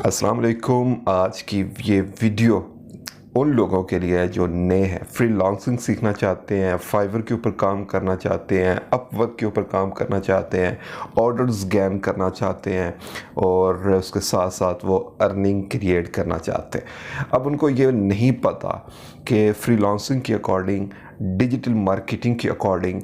अस्सलाम वालेकुम। आज की ये वीडियो उन लोगों के लिए है जो नए हैं, फ्रीलांसिंग सीखना चाहते हैं, फाइवर के ऊपर काम करना चाहते हैं, अपवर्क के ऊपर काम करना चाहते हैं, ऑर्डर्स गेन करना चाहते हैं और उसके साथ साथ वो अर्निंग क्रिएट करना चाहते हैं। अब उनको ये नहीं पता कि फ्रीलांसिंग के अकॉर्डिंग, डिजिटल मार्केटिंग के अकॉर्डिंग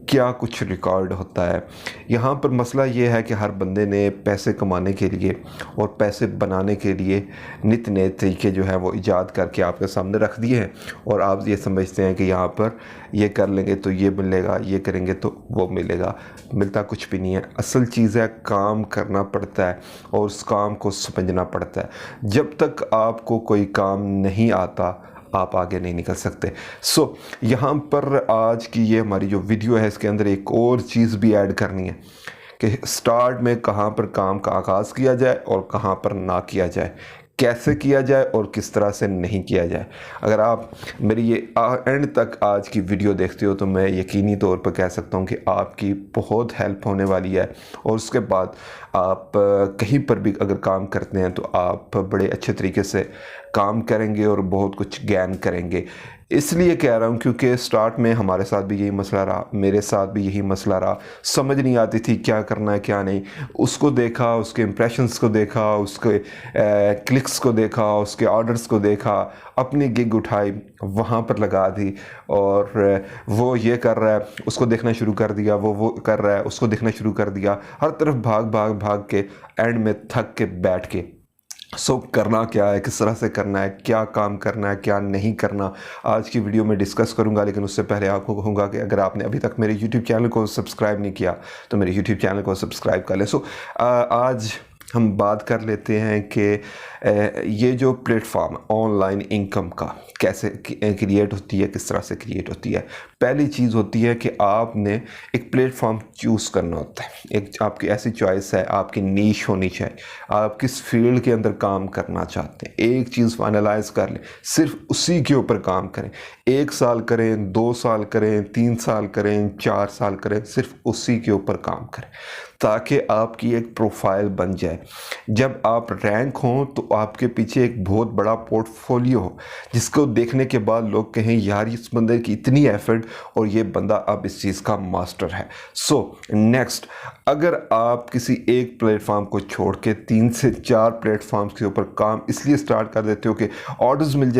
क्या कुछ रिकॉर्ड होता है। यहाँ पर मसला ये है कि हर बंदे ने पैसे कमाने के लिए और पैसे बनाने के लिए नित नए तरीके जो है वो ईजाद करके आपके सामने रख दिए हैं और आप ये समझते हैं कि यहाँ पर ये कर लेंगे तो ये मिलेगा, ये करेंगे तो वो मिलेगा। मिलता कुछ भी नहीं है। असल चीज़ है काम करना पड़ता है और उस काम को समझना पड़ता है। जब तक आपको कोई काम नहीं आता आप आगे नहीं निकल सकते। यहाँ पर आज की ये हमारी जो वीडियो है इसके अंदर एक और चीज़ भी ऐड करनी है कि स्टार्ट में कहाँ पर काम का आगाज़ किया जाए और कहाँ पर ना किया जाए, कैसे किया जाए और किस तरह से नहीं किया जाए। अगर आप मेरी ये एंड तक आज की वीडियो देखते हो तो मैं यकीनी तौर पर कह सकता हूँ कि आपकी बहुत हेल्प होने वाली है और उसके बाद आप कहीं पर भी अगर काम करते हैं तो आप बड़े अच्छे तरीके से काम करेंगे और बहुत कुछ गेन करेंगे। इसलिए कह रहा हूँ क्योंकि स्टार्ट में हमारे साथ भी यही मसला रहा, मेरे साथ भी यही मसला रहा। समझ नहीं आती थी क्या करना है क्या नहीं। उसको देखा, उसके इम्प्रेशंस को देखा, उसके क्लिक्स को देखा, उसके ऑर्डर्स को देखा, अपनी गिग उठाई, वहाँ पर लगा दी और वो ये कर रहा है उसको देखना शुरू कर दिया, वो कर रहा है उसको देखना शुरू कर दिया। हर तरफ भाग भाग भाग के एंड में थक के बैठ के करना क्या है, किस तरह से करना है, क्या काम करना है, क्या नहीं करना, आज की वीडियो में डिस्कस करूंगा। लेकिन उससे पहले आपको कहूँगा कि अगर आपने अभी तक मेरे YouTube चैनल को सब्सक्राइब नहीं किया तो मेरे YouTube चैनल को सब्सक्राइब कर लें। आज हम बात कर लेते हैं कि ये जो प्लेटफॉर्म ऑनलाइन इनकम का कैसे क्रिएट होती है, किस तरह से क्रिएट होती है। पहली चीज़ होती है कि आपने एक प्लेटफॉर्म चूज़ करना होता है। एक आपकी ऐसी चॉइस है, आपकी नीश होनी चाहिए, आप किस फील्ड के अंदर काम करना चाहते हैं। एक चीज़ फाइनलाइज कर लें, सिर्फ उसी के ऊपर काम करें। 1 साल करें, 2 साल करें, 3 साल करें, 4 साल करें, सिर्फ उसी के ऊपर काम करें ताकि आपकी एक प्रोफाइल बन जाए। जब आप रैंक हों तो आपके पीछे एक बहुत बड़ा पोर्टफोलियो हो जिसको देखने के बाद लोग कहें यार इस बंदे की इतनी एफर्ट और ये बंदा अब इस चीज़ का मास्टर है। नेक्स्ट, अगर आप किसी एक प्लेटफॉर्म को छोड़ के 3 से 4 प्लेटफॉर्म्स के ऊपर काम इसलिए स्टार्ट कर देते हो कि ऑर्डर्स मिल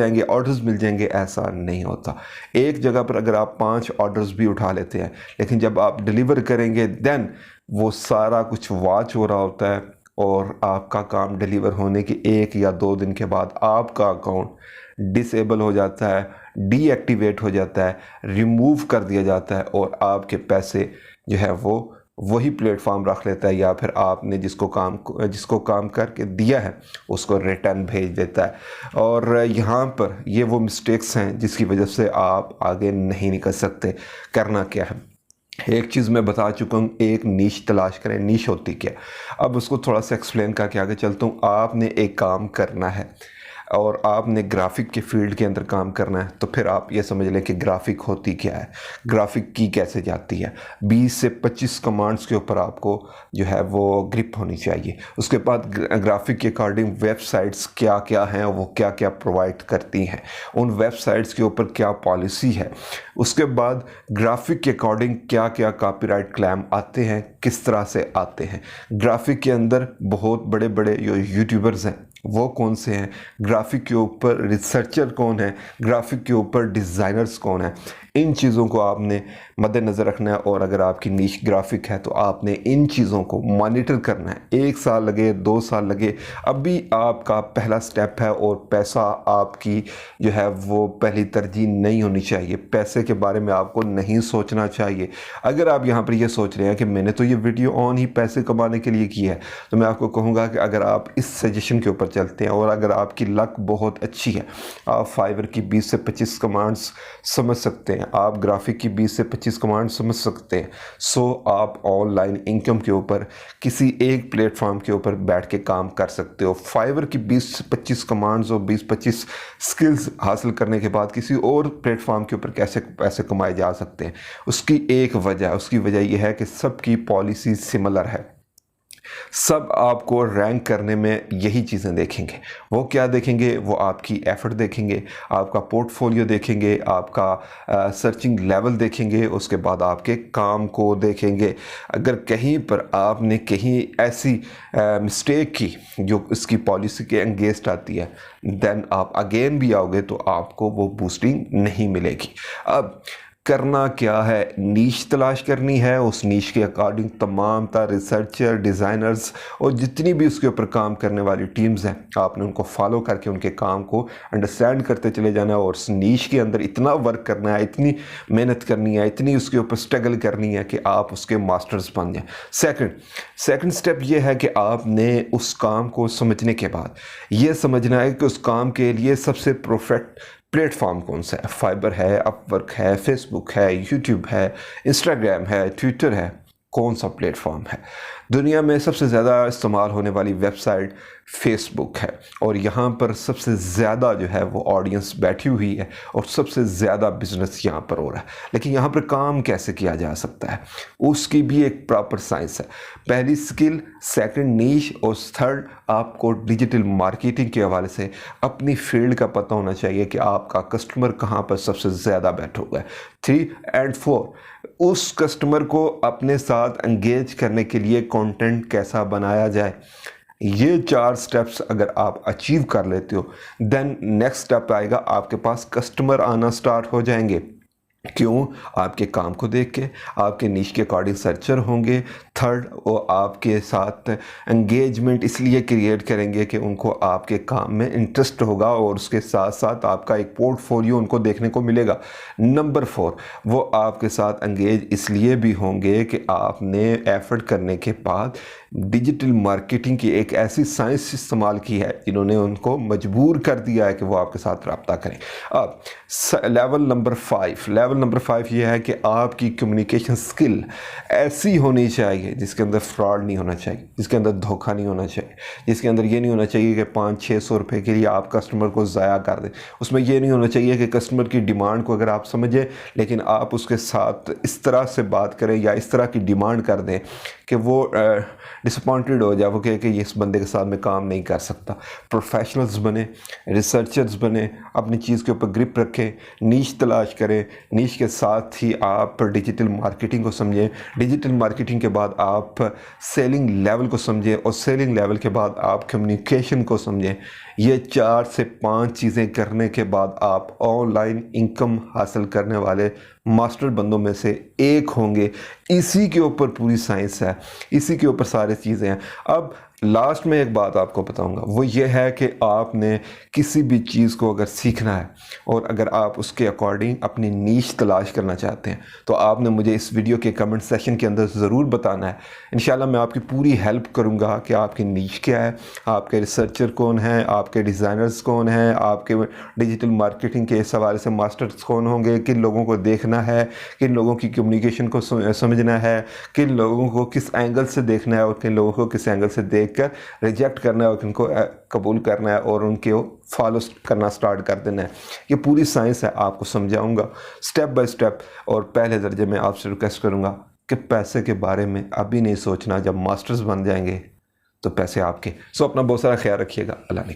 जाएंगे, ऐसा नहीं होता। एक जगह पर अगर आप 5 ऑर्डर्स भी उठा लेते हैं लेकिन जब आप डिलीवर करेंगे देन वो सारा कुछ वॉच हो रहा होता है और आपका काम डिलीवर होने के 1 या 2 दिन के बाद आपका अकाउंट डिसेबल हो जाता है, डीएक्टिवेट हो जाता है, रिमूव कर दिया जाता है और आपके पैसे जो है वो वही प्लेटफॉर्म रख लेता है या फिर आपने जिसको काम करके दिया है उसको रिटर्न भेज देता है। और यहाँ पर ये वो मिस्टेक्स हैं जिसकी वजह से आप आगे नहीं निकल सकते। करना क्या है, एक चीज़ मैं बता चुका हूँ, एक नीश तलाश करें। नीश होती क्या, अब उसको थोड़ा सा एक्सप्लेन करके आगे चलता हूँ। आपने एक काम करना है और आपने ग्राफिक के फील्ड के अंदर काम करना है तो फिर आप ये समझ लें कि ग्राफिक होती क्या है, ग्राफिक की कैसे जाती है। 20 से 25 कमांड्स के ऊपर आपको जो है वो ग्रिप होनी चाहिए। उसके बाद ग्राफिक के अकॉर्डिंग वेबसाइट्स क्या क्या हैं, वो क्या क्या प्रोवाइड करती हैं, उन वेबसाइट्स के ऊपर क्या पॉलिसी है। उसके बाद ग्राफिक के अकॉर्डिंग क्या क्या कॉपीराइट क्लेम आते हैं, किस तरह से आते हैं। ग्राफिक के अंदर बहुत बड़े बड़े जो यूट्यूबर्स हैं वो कौन से हैं, ग्राफिक के ऊपर रिसर्चर कौन है, ग्राफिक के ऊपर डिज़ाइनर्स कौन है। इन चीज़ों को आपने मद्देनज़र रखना है और अगर आपकी नीश ग्राफिक है तो आपने इन चीज़ों को मॉनिटर करना है। 1 साल लगे, 2 साल लगे, अभी आपका पहला स्टेप है और पैसा आपकी जो है वो पहली तरजीह नहीं होनी चाहिए। पैसे के बारे में आपको नहीं सोचना चाहिए। अगर आप यहाँ पर ये सोच रहे हैं कि मैंने तो ये वीडियो ऑन ही पैसे कमाने के लिए की है तो मैं आपको कहूँगा कि अगर आप इस सजेशन के ऊपर चलते हैं और अगर आपकी लक बहुत अच्छी है, आप फाइवर की 20 से 25 कमांड्स समझ सकते हैं, आप ग्राफिक की 20 से 25 कमांड समझ सकते हैं। आप ऑनलाइन इनकम के ऊपर किसी एक प्लेटफॉर्म के ऊपर बैठ के काम कर सकते हो। फाइवर की 20 से 25 कमांड्स और 20-25 स्किल्स हासिल करने के बाद किसी और प्लेटफॉर्म के ऊपर कैसे पैसे कमाए जा सकते हैं। उसकी एक वजह यह है कि सबकी पॉलिसी सिमिलर है। सब आपको रैंक करने में यही चीज़ें देखेंगे। वो क्या देखेंगे? वो आपकी एफ़र्ट देखेंगे, आपका पोर्टफोलियो देखेंगे, आपका सर्चिंग लेवल देखेंगे, उसके बाद आपके काम को देखेंगे। अगर कहीं पर आपने कहीं ऐसी मिस्टेक की जो इसकी पॉलिसी के अगेंस्ट आती है, देन आप अगेन भी आओगे तो आपको वो बूस्टिंग नहीं मिलेगी। अब करना क्या है? नीश तलाश करनी है, उस नीश के अकॉर्डिंग तमाम तरह रिसर्चर, डिज़ाइनर्स और जितनी भी उसके ऊपर काम करने वाली टीम्स हैं, आपने उनको फॉलो करके उनके काम को अंडरस्टैंड करते चले जाना है और उस नीश के अंदर इतना वर्क करना है, इतनी मेहनत करनी है, इतनी उसके ऊपर स्ट्रगल करनी है कि आप उसके मास्टर्स बन जाएं। सेकंड स्टेप ये है कि आपने उस काम को समझने के बाद ये समझना है कि उस काम के लिए सबसे परफेक्ट प्लेटफॉर्म कौन सा है। फाइबर है, अपवर्क है, फेसबुक है, यूट्यूब है, इंस्टाग्राम है, ट्विटर है, कौन सा प्लेटफॉर्म है? दुनिया में सबसे ज़्यादा इस्तेमाल होने वाली वेबसाइट फेसबुक है और यहाँ पर सबसे ज़्यादा जो है वो ऑडियंस बैठी हुई है और सबसे ज़्यादा बिजनेस यहाँ पर हो रहा है। लेकिन यहाँ पर काम कैसे किया जा सकता है, उसकी भी एक प्रॉपर साइंस है। पहली स्किल, सेकंड नीश और थर्ड आपको डिजिटल मार्केटिंग के हवाले से अपनी फील्ड का पता होना चाहिए कि आपका कस्टमर कहाँ पर सबसे ज़्यादा बैठा हुआ है। 3 और 4 उस कस्टमर को अपने साथ एंगेज करने के लिए कंटेंट कैसा बनाया जाए। ये 4 स्टेप्स अगर आप अचीव कर लेते हो, देन नेक्स्ट स्टेप आएगा, आपके पास कस्टमर आना स्टार्ट हो जाएंगे। क्यों? आपके काम को देख के, आपके नीश के अकॉर्डिंग सर्चर होंगे। थर्ड, वो आपके साथ एंगेजमेंट इसलिए क्रिएट करेंगे कि उनको आपके काम में इंटरेस्ट होगा और उसके साथ साथ आपका एक पोर्टफोलियो उनको देखने को मिलेगा। नंबर 4, वो आपके साथ एंगेज इसलिए भी होंगे कि आपने एफर्ट करने के बाद डिजिटल मार्केटिंग की एक ऐसी साइंस इस्तेमाल की है जिन्होंने उनको मजबूर कर दिया है कि वो आपके साथ रब्ता करें। अब लेवल नंबर 5 ये है कि आपकी कम्युनिकेशन स्किल ऐसी होनी चाहिए जिसके अंदर फ्रॉड नहीं होना चाहिए, जिसके अंदर धोखा नहीं होना चाहिए, जिसके अंदर ये नहीं होना चाहिए कि 500-600 रुपये के लिए आप कस्टमर को ज़ाया कर दें। उसमें ये नहीं होना चाहिए कि कस्टमर की डिमांड को अगर आप समझें लेकिन आप उसके साथ इस तरह से बात करें या इस तरह की डिमांड कर दें कि वो डिसअपॉइंटेड हो जाए, वो कहे कि इस बंदे के साथ मैं काम नहीं कर सकता। प्रोफेशनल्स बने, रिसर्चर्स बने, अपनी चीज़ के ऊपर ग्रिप रखें, नीश तलाश करें, नीश के साथ ही आप डिजिटल मार्केटिंग को समझें, डिजिटल मार्केटिंग के बाद आप सेलिंग लेवल को समझें और सेलिंग लेवल के बाद आप कम्युनिकेशन को समझें। ये 4 से 5 चीज़ें करने के बाद आप ऑनलाइन इनकम हासिल करने वाले मास्टर बंदों में से एक होंगे। इसी के ऊपर पूरी साइंस है, इसी के ऊपर सारी चीज़ें हैं। अब लास्ट में एक बात आपको बताऊंगा, वो ये है कि आपने किसी भी चीज़ को अगर सीखना है और अगर आप उसके अकॉर्डिंग अपनी नीश तलाश करना चाहते हैं तो आपने मुझे इस वीडियो के कमेंट सेक्शन के अंदर ज़रूर बताना है। इंशाल्लाह मैं आपकी पूरी हेल्प करूंगा कि आपकी नीश क्या है, आपके रिसर्चर कौन हैं, आपके डिज़ाइनर्स कौन हैं, आपके डिजिटल मार्केटिंग के इस हवाले से मास्टर्स कौन होंगे, किन लोगों को देखना है, किन लोगों की कम्युनिकेशन को समझना है, किन लोगों को किस एंगल से देखना है और किन लोगों को किस एंगल से देख कर रिजेक्ट करना है और उनको कबूल करना है और उनके फॉलो करना स्टार्ट कर देना है। ये पूरी साइंस है, आपको समझाऊंगा स्टेप बाय स्टेप। और पहले दर्जे में आपसे रिक्वेस्ट करूंगा कि पैसे के बारे में अभी नहीं सोचना, जब मास्टर्स बन जाएंगे तो पैसे आपके। सो अपना बहुत सारा ख्याल रखिएगा। अल्लाह ने